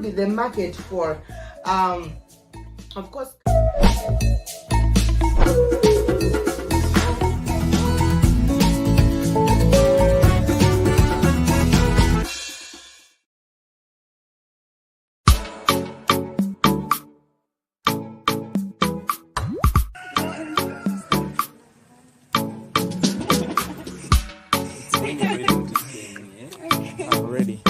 food, the market for, of course. Ready.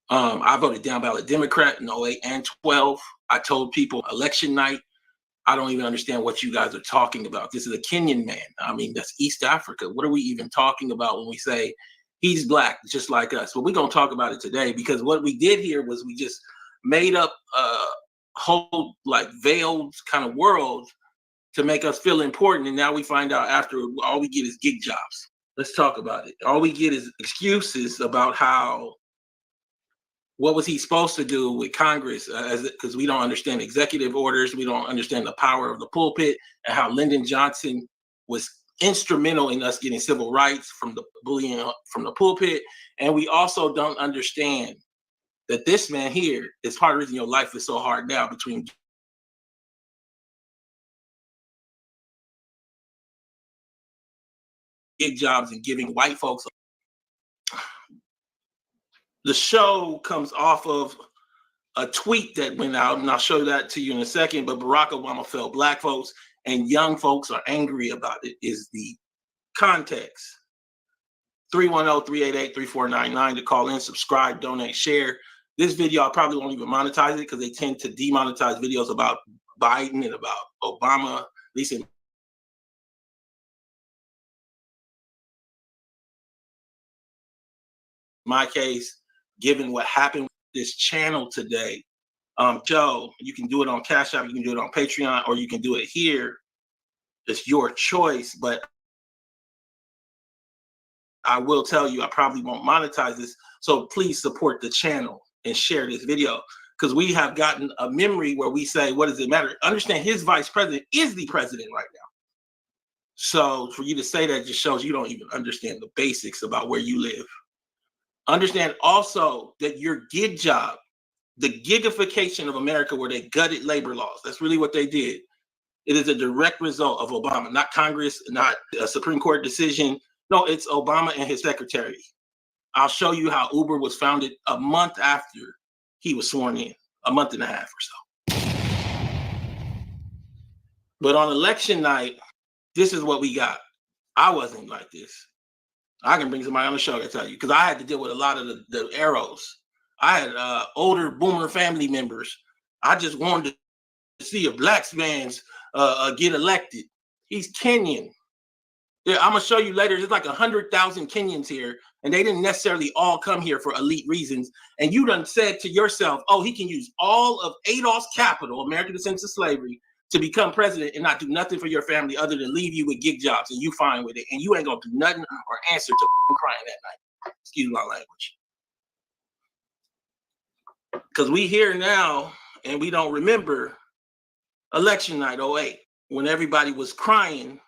I voted down ballot Democrat in 08 and 12. I told people election night, I don't even understand what you guys are talking about. This is a Kenyan man. I mean, that's East Africa. What are we even talking about when we say he's black, just like us? Well, we're going to talk about it today, because what we did here was we just made up a whole like veiled kind of world to make us feel important. And now we find out after all we get is gig jobs. Let's talk about it. All we get is excuses about how, what was he supposed to do with Congress? Because we don't understand executive orders. We don't understand the power of the pulpit, and how Lyndon Johnson was instrumental in us getting civil rights from the bullying from the pulpit. And we also don't understand that this man here is part of the reason your life is so hard now, between gig jobs and giving white folks. The show comes off of a tweet that went out, and I'll show that to you in a second, but Barack Obama failed black folks, and young folks are angry about it, is the context. 310-388-3499 to call in, subscribe, donate, share. This video, I probably won't even monetize it, because they tend to demonetize videos about Biden and about Obama, at least in my case, given what happened with this channel today. Joe, you can do it on Cash App, you can do it on Patreon, or you can do it here. It's your choice, but I will tell you, I probably won't monetize this. So please support the channel and share this video, because we have gotten a memory where we say, what does it matter? Understand, his vice president is the president right now. So for you to say that just shows you don't even understand the basics about where you live. Understand also that your gig job, the gigification of America, where they gutted labor laws, that's really what they did. It is a direct result of Obama, not Congress, not a Supreme Court decision. No, it's Obama and his secretary. I'll show you how Uber was founded a month after he was sworn in, a month and a half or so. But on election night, this is what we got. I wasn't like this. I can bring somebody on the show to tell you, because I had to deal with a lot of the arrows. I had older boomer family members. I just wanted to see a black man's get elected. He's Kenyan. Yeah, I'm gonna show you later. There's like 100,000 Kenyans here, and they didn't necessarily all come here for elite reasons. And you done said to yourself, oh, he can use all of Adolf's capital, American descendants of slavery, to become president and not do nothing for your family other than leave you with gig jobs, and you fine with it, and you ain't gonna do nothing or answer to crying that night. Excuse my language. Because we here now, and we don't remember election night 08, when everybody was crying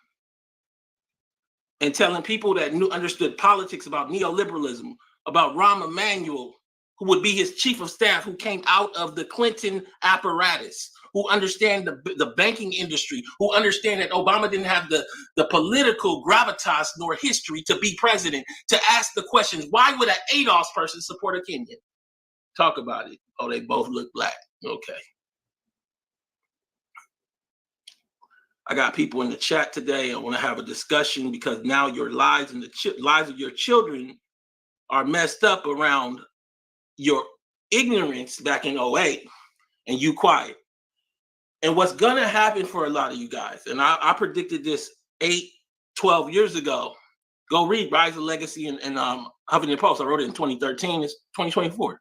and telling people that understood politics about neoliberalism, about Rahm Emanuel, who would be his chief of staff, who came out of the Clinton apparatus, who understand the banking industry, who understand that Obama didn't have the political gravitas nor history to be president, to ask the questions, why would an ADOS person support a Kenyan? Talk about it. Oh, they both look black. Okay. I got people in the chat today. I want to have a discussion, because now your lives and the lives of your children are messed up around your ignorance back in 08, and you quiet. And what's going to happen for a lot of you guys, and I predicted this 12 years ago. Go read Rise of Legacy and Huffington Post. I wrote it in 2013. It's 2024.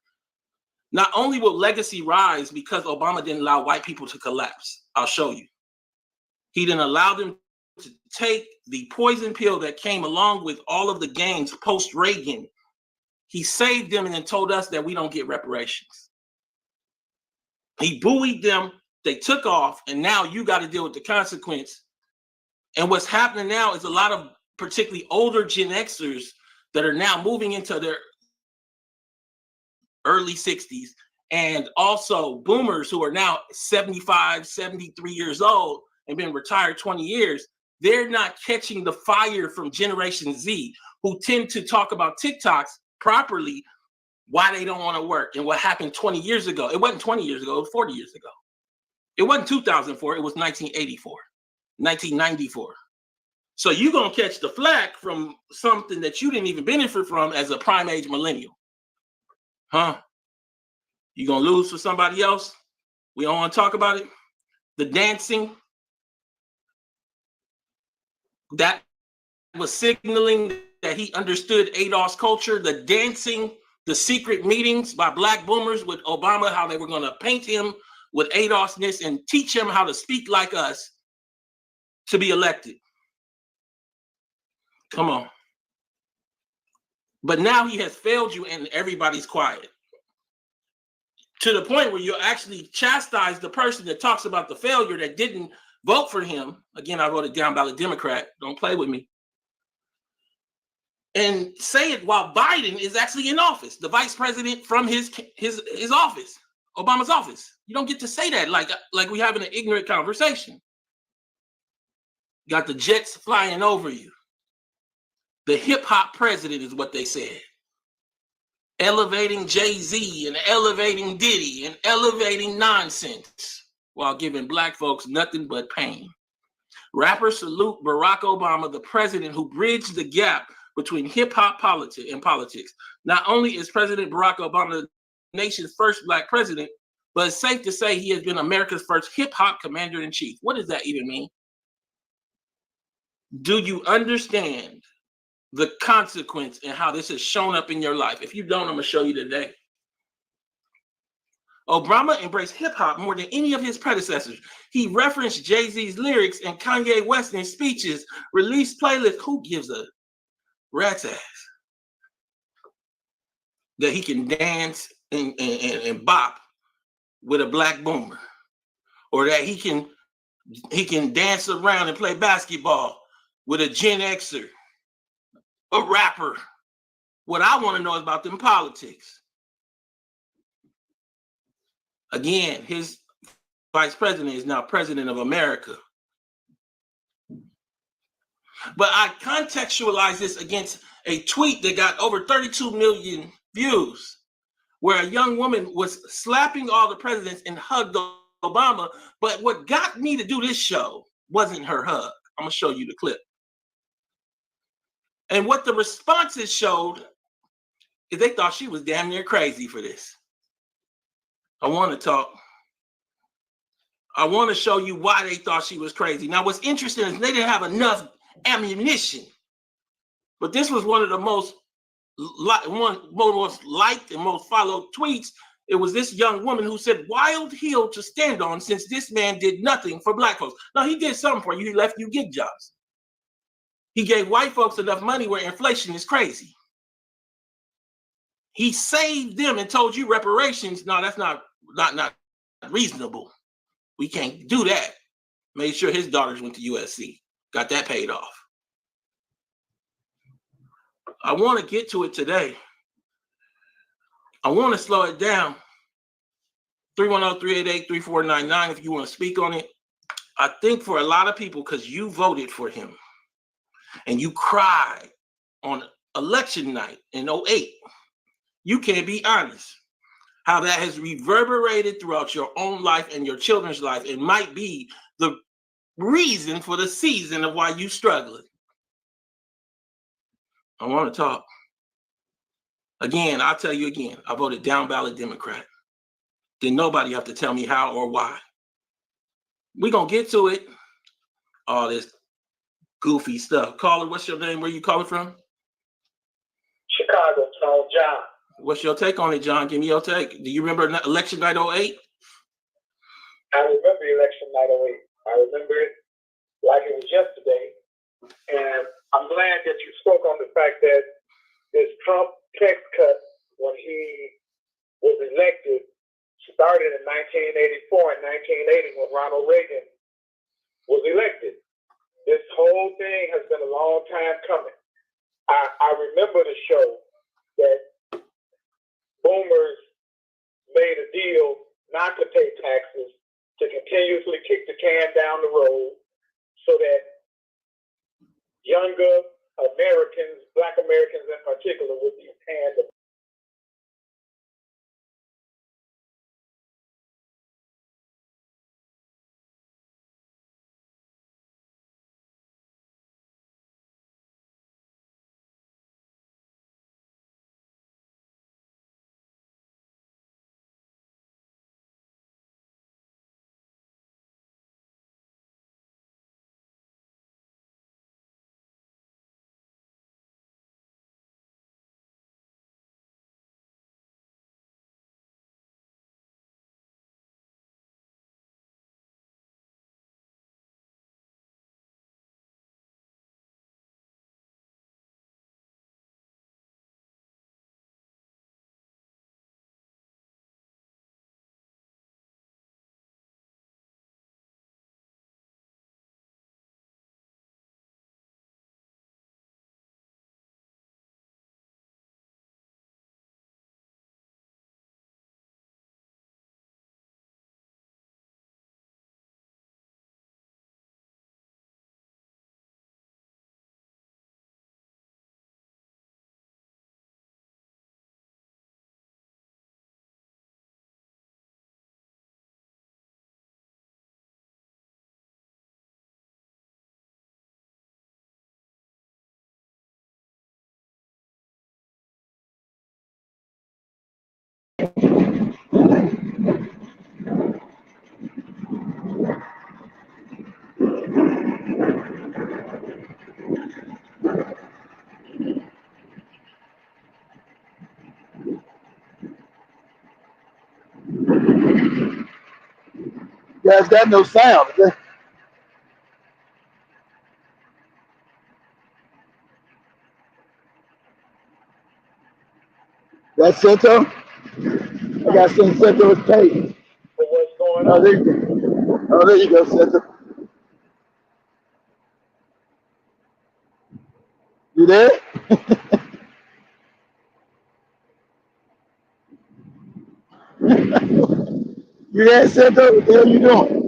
Not only will legacy rise because Obama didn't allow white people to collapse. I'll show you. He didn't allow them to take the poison pill that came along with all of the gains post-Reagan. He saved them and then told us that we don't get reparations. He buoyed them. They took off, and now you got to deal with the consequence. And what's happening now is a lot of particularly older Gen Xers that are now moving into their early 60s, and also boomers who are now 75, 73 years old and been retired 20 years. They're not catching the fire from Generation Z, who tend to talk about TikToks properly, why they don't want to work and what happened 20 years ago. It wasn't 20 years ago, it was 40 years ago. It wasn't 2004, it was 1984, 1994. So you're going to catch the flack from something that you didn't even benefit from as a prime age millennial. Huh? You gonna lose for somebody else? We don't want to talk about it. The dancing, that was signaling that he understood ADOS culture. The dancing, the secret meetings by black boomers with Obama, how they were going to paint him with ADOSness and teach him how to speak like us to be elected. Come on. But now he has failed you and everybody's quiet. To the point where you actually chastise the person that talks about the failure that didn't vote for him. Again, I voted down ballot Democrat. Don't play with me. And say it while Biden is actually in office, the vice president from his office, Obama's office. You don't get to say that like we having an ignorant conversation. Got the jets flying over you. The hip hop president is what they said. Elevating Jay-Z and elevating Diddy and elevating nonsense while giving black folks nothing but pain. Rappers salute Barack Obama, the president who bridged the gap between hip-hop and politics. Not only is President Barack Obama the nation's first black president, but it's safe to say he has been America's first hip-hop commander-in-chief. What does that even mean? Do you understand the consequence and how this has shown up in your life? If you don't, I'm going to show you today. Obama embraced hip-hop more than any of his predecessors. He referenced Jay-Z's lyrics and Kanye West in speeches, released playlists. Who gives a rat's ass that he can dance and bop with a black boomer, or that he can dance around and play basketball with a Gen Xer, a rapper? What I want to know is about them politics. Again, his vice president is now president of America. But I contextualize this against a tweet that got over 32 million views, where a young woman was slapping all the presidents and hugged Obama. But what got me to do this show wasn't her hug. I'm going to show you the clip. And what the responses showed is they thought she was damn near crazy for this. I want to talk. I want to show you why they thought she was crazy. Now, what's interesting is they didn't have enough ammunition. But this was one of the most liked and most followed tweets. It was this young woman who said, "Wild hill to stand on since this man did nothing for black folks." Now, he did something for you. He left you gig jobs. He gave white folks enough money where inflation is crazy. He saved them and told you reparations. No, that's not reasonable. We can't do that. Made sure his daughters went to USC. Got that paid off. I want to get to it today. I want to slow it down. 310-388-3499 if you want to speak on it. I think for a lot of people, because you voted for him and you cried on election night in 2008, you can't be honest. How that has reverberated throughout your own life and your children's life. It might be the reason for the season of why you struggling. I want to talk. Again, I'll tell you again, I voted down ballot Democrat. Didn't nobody have to tell me how or why. We're going to get to it. All this goofy stuff. Caller, what's your name? Where you calling from? Chicago, John. What's your take on it, John? Give me your take. Do you remember election night 2008? I remember election night 2008. I remember it like it was yesterday. And I'm glad that you spoke on the fact that this Trump tax cut, when he was elected, started in 1984 and 1980 when Ronald Reagan was elected. This whole thing has been a long time coming. I remember the show that boomers made a deal not to pay taxes, to continuously kick the can down the road so that younger Americans, Black Americans in particular, would be paying the guys got no sound. That's Cento? I got some Cento's page. what's going Oh, on. there you go. Oh, there you go, Cento. You there? You there, Cento? What the hell you doing?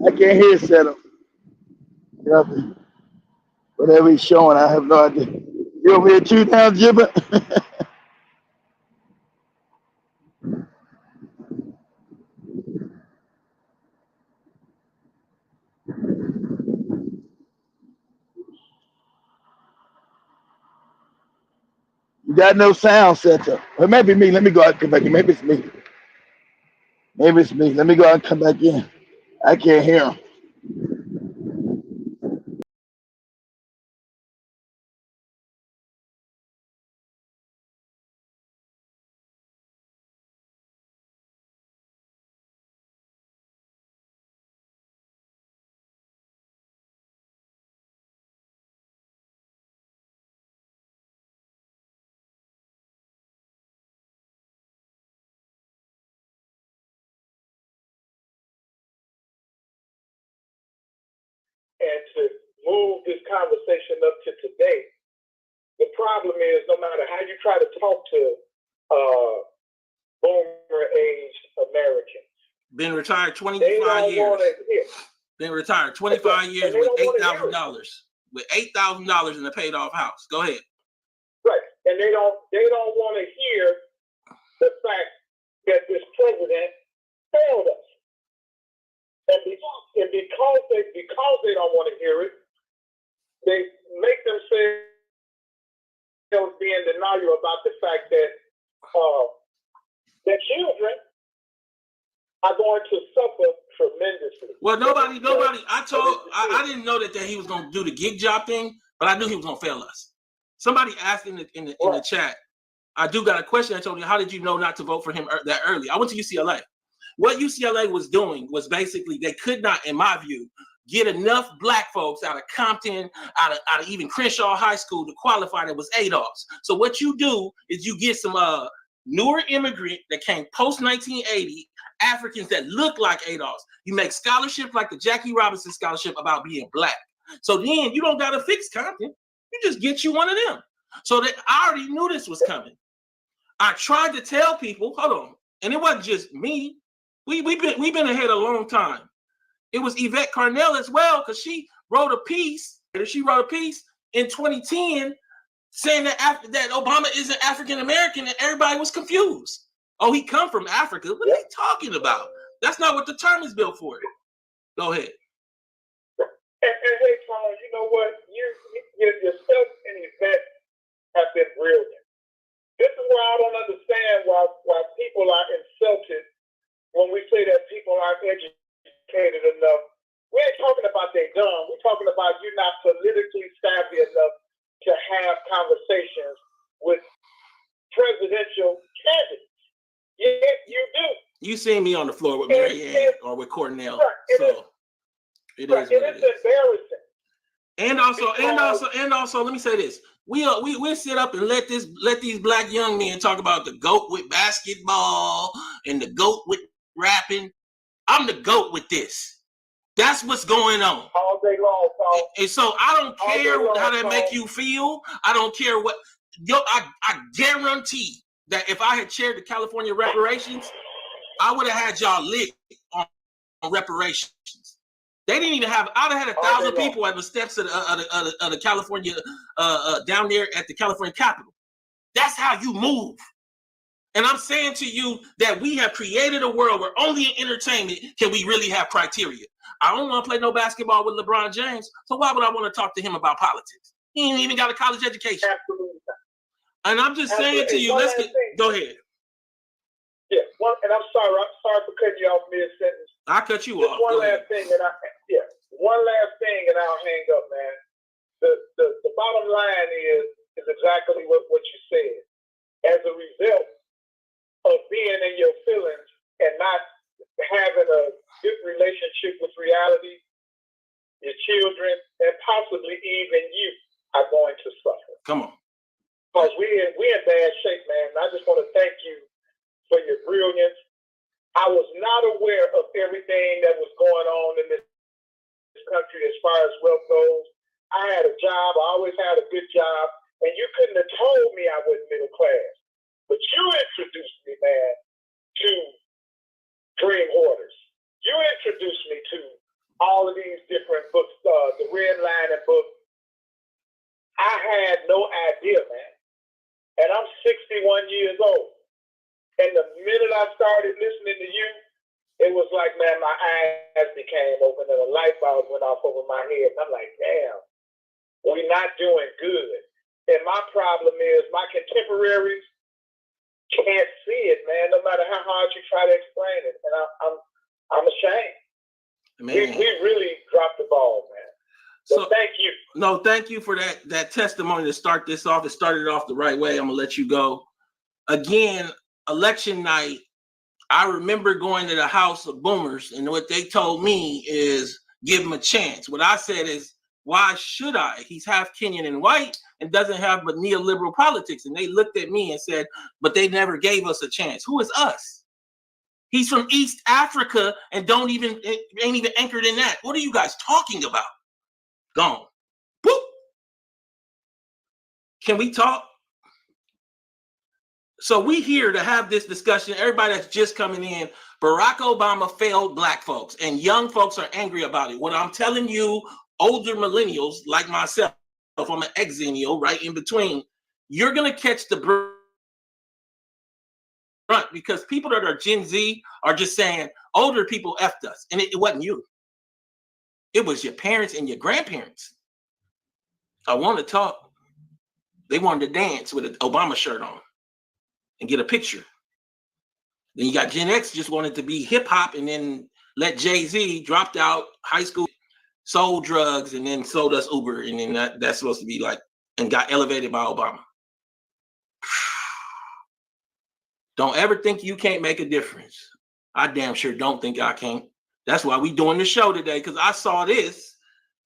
I can't hear Cento. Nothing. Whatever he's showing, I have no idea. You over here too now, Jibber? You got no sound, Cento. Well, maybe me. Let me go out and come back in. Maybe it's me. Maybe it's me. Let me go out and come back in. I can't hear him. And to move this conversation up to today, the problem is no matter how you try to talk to boomer-aged Americans, Been retired 25 they don't years. want to hear. Been retired 25 years with $8,000. With $8,000 in a paid-off house. Go ahead. Right, and they don't want to hear the fact that this president failed us. And because they don't want to hear it, they make themselves be in denial about the fact that their children are going to suffer tremendously. Well, nobody. I didn't know that he was going to do the gig job thing, but I knew he was going to fail us. Somebody asked in the chat. I do got a question. I told you, how did you know not to vote for him that early? I went to UCLA. What UCLA was doing was basically they could not, in my view, get enough black folks out of Compton, out of even Crenshaw High School to qualify that was ADOS. So what you do is you get some newer immigrant that came post 1980, Africans that look like ADOS. You make scholarships like the Jackie Robinson scholarship about being black. So then you don't got to fix Compton. You just get you one of them. So that I already knew this was coming. I tried to tell people, hold on, and it wasn't just me. We've been ahead a long time. It was Yvette Carnell as well, because she wrote a piece in 2010 saying that Obama isn't African American, and everybody was confused. Oh, he come from Africa. What are they talking about? That's not what the term is built for. Go ahead. And hey, Tom, you know what? Yourself and Yvette have been brilliant. This is why I don't understand why people are insulted when we say that people aren't educated enough. We ain't talking about they dumb. We're talking about you're not politically savvy enough to have conversations with presidential candidates. Yet you do. You seen me on the floor with Mary Ann or with Cornell. Right, so it is what it is. Embarrassing. And also, let me say this. We'll sit up and let these black young men talk about the GOAT with basketball and the GOAT with rapping. I'm the GOAT with this. That's what's going on. All day long, Paul. And so I don't care how that make you feel. I don't care what. I guarantee that if I had chaired the California reparations, I would have had y'all lit on reparations. They didn't even have. I'd have had 1,000 people at the steps of the California down there at the California Capitol. That's how you move. And I'm saying to you that we have created a world where only in entertainment can we really have criteria. I don't want to play no basketball with LeBron James, so why would I want to talk to him about politics? He ain't even got a college education. Absolutely. And I'm just saying to you, go ahead. Yeah, and I'm sorry for cutting you off mid-sentence. I cut you off. One last thing, and I'll hang up, man. The bottom line is exactly what you said. As a result of being in your feelings and not having a good relationship with reality, your children, and possibly even you are going to suffer. Come on. Because we're in bad shape, man. And I just want to thank you for your brilliance. I was not aware of everything that was going on in this country as far as wealth goes. I had a job. I always had a good job. And you couldn't have told me I wasn't middle class. But you introduced me, man, to Dream Hoarders. You introduced me to all of these different books, the Red Lining book. I had no idea, man. And I'm 61 years old. And the minute I started listening to you, it was like, man, my eyes became open and a light bulb went off over my head. And I'm like, damn, we're not doing good. And my problem is my contemporaries can't see it, man, no matter how hard you try to explain it. And I'm ashamed. Man. We really dropped the ball, man. So thank you. No, thank you for that testimony to start this off. It started off the right way. I'm gonna let you go. Again, election night, I remember going to the house of boomers, and what they told me is give him a chance. What I said is, why should I? He's half Kenyan and white and doesn't have but neoliberal politics. And they looked at me and said, but they never gave us a chance. Who is us? He's from East Africa and ain't even anchored in that. What are you guys talking about? Gone. Whoop. Can we talk? So we here to have this discussion. Everybody that's just coming in, Barack Obama failed black folks, and young folks are angry about it. What I'm telling you, older millennials like myself, I'm an exennial, right in between, you're going to catch the brunt because people that are Gen Z are just saying older people effed us. And it wasn't you. It was your parents and your grandparents. I want to talk. They wanted to dance with an Obama shirt on and get a picture. Then you got Gen X just wanted to be hip hop and then let Jay-Z dropped out high school, sold drugs, and then sold us Uber. And then that's supposed to be like, and got elevated by Obama. Don't ever think you can't make a difference. I damn sure don't think I can. That's why we doing the show today, because I saw this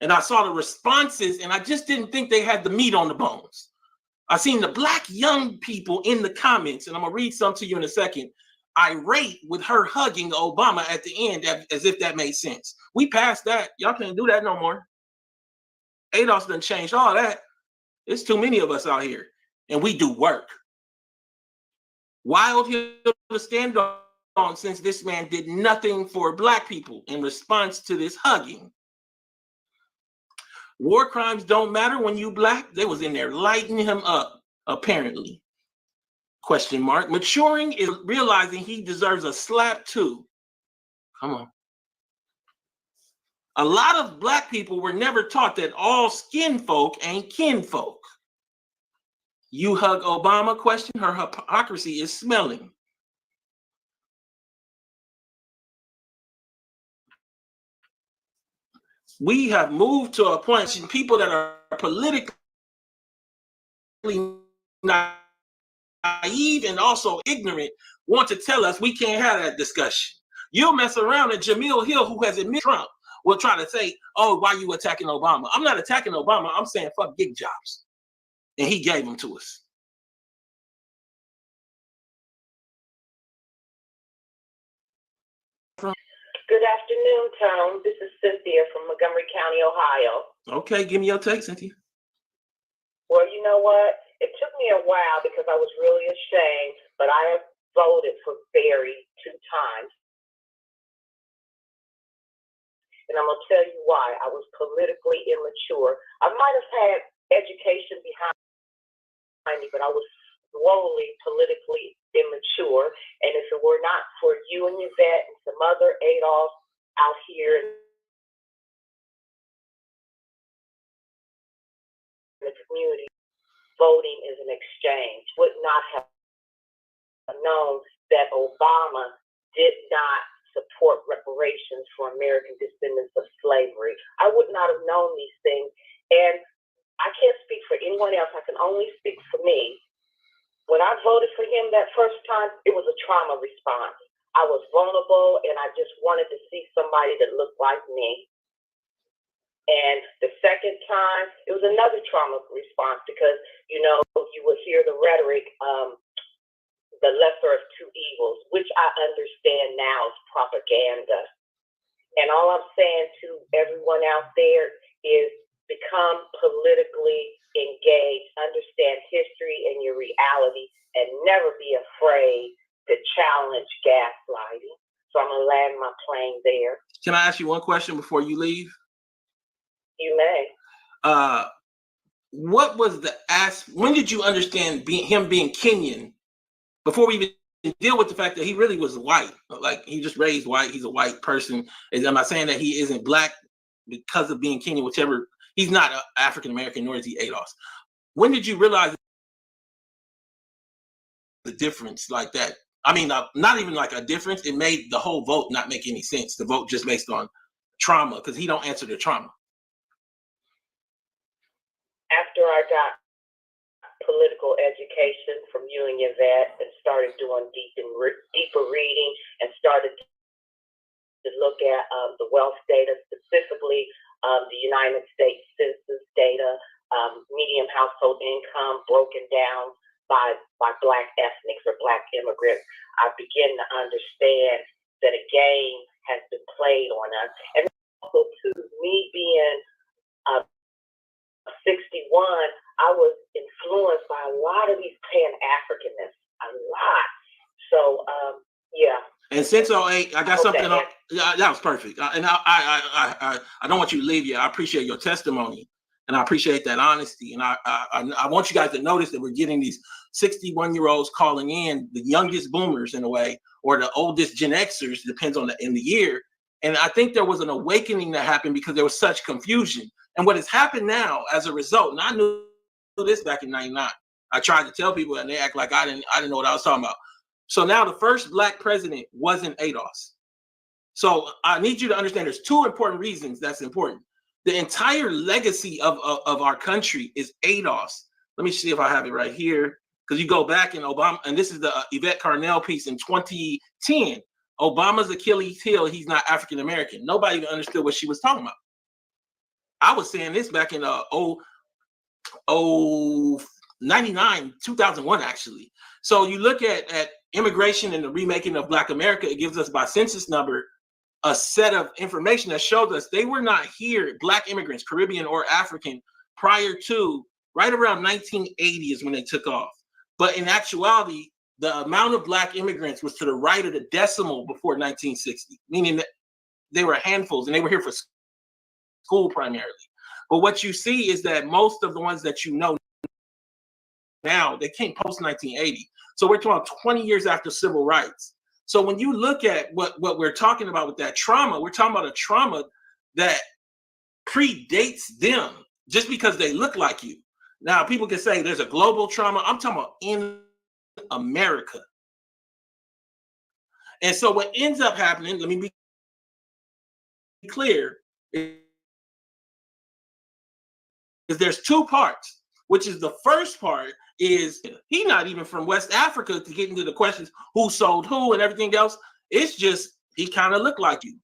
and I saw the responses and I just didn't think they had the meat on the bones. I seen the black young people in the comments, and I'm gonna read some to you in a second, irate with her hugging Obama at the end as if that made sense. We passed that. Y'all can't do that no more. ADOS done changed all that. There's too many of us out here and we do work. Wild Hill to stand on since this man did nothing for black people in response to this hugging. War crimes don't matter when you black. They was in there lighting him up, apparently. Question mark. Maturing is realizing he deserves a slap too. Come on. A lot of black people were never taught that all skin folk ain't kinfolk. You hug Obama? Question. Her hypocrisy is smelling. We have moved to a point in people that are politically naive and also ignorant want to tell us we can't have that discussion. You'll mess around and Jamil Hill, who has admitted Trump, will try to say, oh, why are you attacking Obama? I'm not attacking Obama. I'm saying fuck gig jobs. And he gave them to us. Good afternoon, Tom. This is Cynthia from Montgomery County, Ohio. Okay, give me your take, Cynthia. Well, you know what? It took me a while because I was really ashamed, but I have voted for Barry 2 times. And I'm going to tell you why. I was politically immature. I might have had education behind me, but I was woefully politically immature. And if it were not for you and Yvette and some other Adolf out here in the community, voting is an exchange. Would not have known that Obama did not support reparations for American descendants of slavery. I would not have known these things. And I can't speak for anyone else. I can only speak for me. when I voted for him that first time, it was a trauma response. I was vulnerable, and I just wanted to see somebody that looked like me. And the second time, it was another trauma response because, you know, you would hear the rhetoric, the lesser of two evils, which I understand now is propaganda. And all I'm saying to everyone out there is become politically engaged, understand history and your reality, and never be afraid to challenge gaslighting. So I'm going to land my plane there. Can I ask you one question before you leave? You may. What was the when did you understand him being Kenyan before we even deal with the fact that he really was white? Like, he just raised white, he's a white person. I'm not saying that he isn't black because of being Kenyan, whichever. He's not African American, nor is he ADOS. When did you realize the difference like that? I mean, not even like a difference. It made the whole vote not make any sense. The vote just based on trauma, because he don't answer the trauma. After I got political education from you and Yvette and started doing deeper reading and started to look at the wealth data, specifically the United States Census data, median household income broken down by Black ethnics or Black immigrants, I begin to understand that a game has been played on us. And also, to me being 61, I was influenced by a lot of these Pan-Africanists, a lot. So, yeah. And since 08, I got something on. Yeah, that was perfect. And I don't want you to leave yet. I appreciate your testimony, and I appreciate that honesty. And I want you guys to notice that we're getting these 61-year-olds calling in, the youngest boomers in a way, or the oldest Gen Xers, depends on in the year. And I think there was an awakening that happened because there was such confusion. And what has happened now as a result, and I knew this back in '99. I tried to tell people, and they act like I didn't know what I was talking about. So now the first Black president wasn't ADOS. So I need you to understand there's two important reasons that's important. The entire legacy of our country is ADOS. Let me see if I have it right here, because you go back in Obama, and this is the Yvette Carnell piece in 2010. Obama's Achilles heel, he's not African American. Nobody even understood what she was talking about. I was saying this back in 99, 2001, actually. So you look at immigration and the remaking of Black America, it gives us by census number a set of information that shows us they were not here, Black immigrants, Caribbean or African, prior to right around 1980 is when they took off. But in actuality, the amount of Black immigrants was to the right of the decimal before 1960, meaning that they were handfuls and they were here for school primarily. But what you see is that most of the ones that you know now, they came post 1980. So we're talking 20 years after civil rights. So when you look at what we're talking about with that trauma, we're talking about a trauma that predates them just because they look like you. Now, people can say there's a global trauma. I'm talking about in America. And so what ends up happening, let me be clear, is there's two parts, which is the first part is he not even from West Africa to get into the questions who sold who and everything else. It's just he kind of looked like you.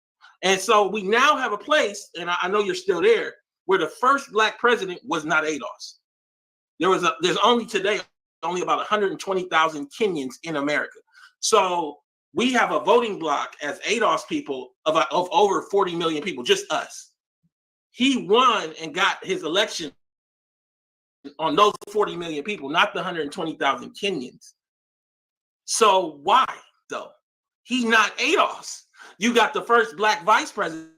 And so we now have a place, and I know you're still there, where the first Black president was not ADOS. There's only today only about 120,000 Kenyans in America. So we have a voting block as ADOS people of over 40 million people, just us. He won and got his election on those 40 million people, not the 120,000 Kenyans. So why though? He's not ADOS. You got the first Black vice president